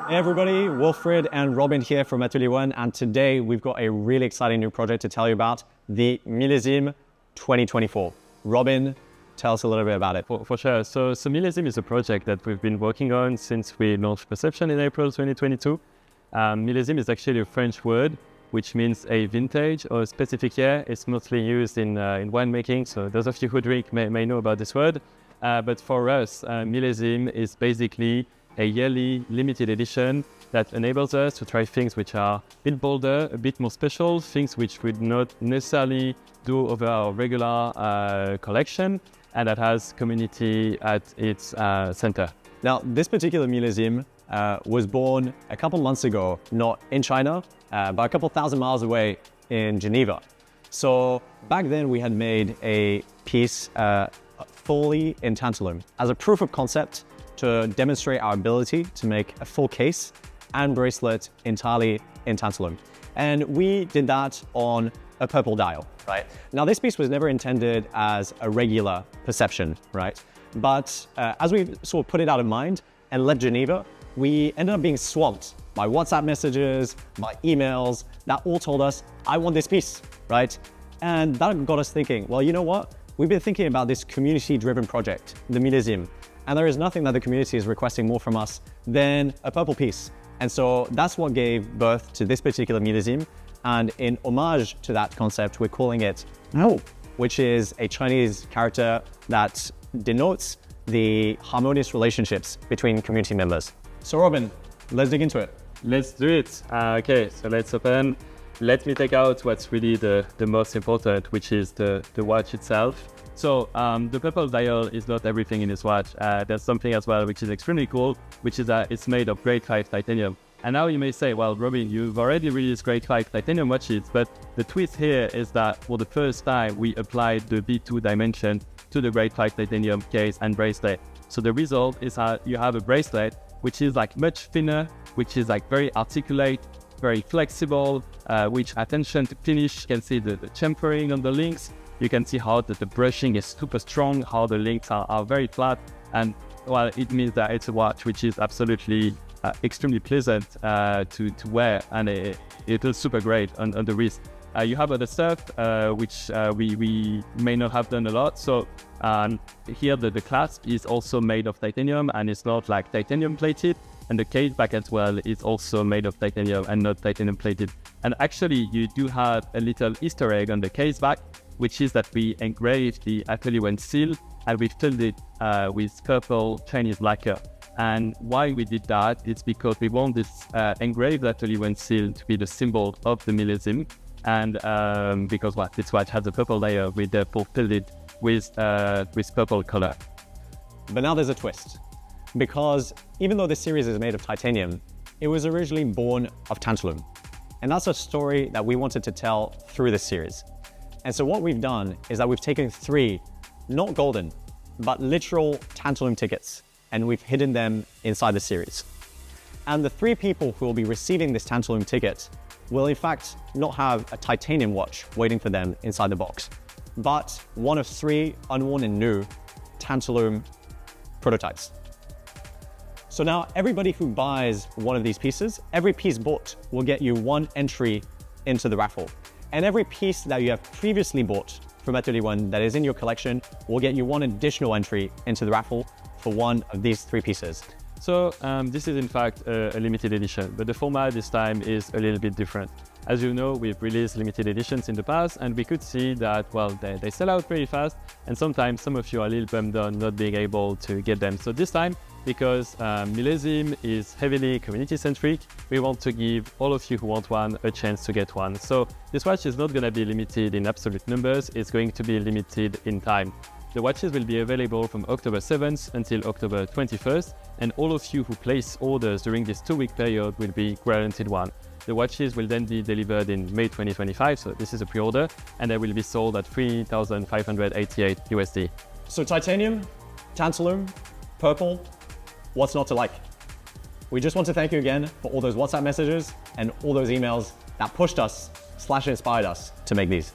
Hey everybody, Wilfried and Robin here from Atelier Wen, and today we've got a really exciting new project to tell you about, the Millésime 2024. Robin, tell us a little bit about it. For sure. So Millésime is a project that we've been working on since we launched Perception in April 2022. Millésime is actually a French word, which means a vintage or a specific year. It's mostly used in winemaking, so those of you who drink may know about this word. But for us, Millésime is basically a yearly limited edition that enables us to try things which are a bit bolder, a bit more special, things which would not necessarily do over our regular collection, and that has community at its center. Now, this particular Millésime was born a couple months ago, not in China, but a couple thousand miles away in Geneva. So back then we had made a piece fully in tantalum as a proof of concept to demonstrate our ability to make a full case and bracelet entirely in tantalum. And we did that on a purple dial, right? Now this piece was never intended as a regular perception, right? But as we sort of put it out of mind and left Geneva, we ended up being swamped by WhatsApp messages, by emails that all told us, I want this piece, right? And that got us thinking, well, you know what? We've been thinking about this community-driven project, the Millésime, and there is nothing that the community is requesting more from us than a purple piece. And so that's what gave birth to this particular Millésime. And in homage to that concept, we're calling it "no," which is a Chinese character that denotes the harmonious relationships between community members. So Robin, let's dig into it. Let's do it. Okay, so let's open. Let me take out what's really the most important, which is the watch itself. So the purple dial is not everything in this watch. There's something as well which is extremely cool, which is that it's made of grade 5 titanium. And now you may say, well, Robin, you've already released grade 5 titanium watches, but the twist here is that for the first time, we applied the V2 dimension to the grade 5 titanium case and bracelet. So the result is that you have a bracelet which is like much thinner, which is like very articulate, very flexible, which attention to finish. You can see the chamfering on the links. You can see how the brushing is super strong, how the links are very flat. And well, it means that it's a watch which is absolutely extremely pleasant to wear, and it feels super great on the wrist. You have other stuff which we may not have done a lot. So here the clasp is also made of titanium, and it's not like titanium plated. And the case back as well is also made of titanium and not titanium plated. And actually you do have a little Easter egg on the case back, which is that we engraved the Atelier Wen seal and we filled it with purple Chinese lacquer. And why we did that, it's because we want this engraved Atelier Wen seal to be the symbol of the Millésime. And because this watch has a purple layer, we therefore filled it with purple color. But now there's a twist, because even though this series is made of titanium, it was originally born of tantalum. And that's a story that we wanted to tell through this series. And so what we've done is that we've taken 3, not golden, but literal tantalum tickets, and we've hidden them inside the series. And the 3 people who will be receiving this tantalum ticket will in fact not have a titanium watch waiting for them inside the box, but one of 3 unworn and new tantalum prototypes. So now everybody who buys one of these pieces, every piece bought will get you 1 entry into the raffle. And every piece that you have previously bought from Atelier Wen that is in your collection will get you 1 additional entry into the raffle for one of these 3 pieces. So this is in fact a limited edition, but the format this time is a little bit different. As you know, we've released limited editions in the past, and we could see that, well, they sell out pretty fast, and sometimes some of you are a little bummed on not being able to get them. So this time, because Millésime is heavily community-centric, we want to give all of you who want one a chance to get one. So this watch is not going to be limited in absolute numbers, it's going to be limited in time. The watches will be available from October 7th until October 21st, and all of you who place orders during this 2-week period will be guaranteed one. The watches will then be delivered in May 2025, so this is a pre-order, and they will be sold at $3,588 USD. So titanium, tantalum, purple, what's not to like? We just want to thank you again for all those WhatsApp messages and all those emails that pushed us / inspired us to make these.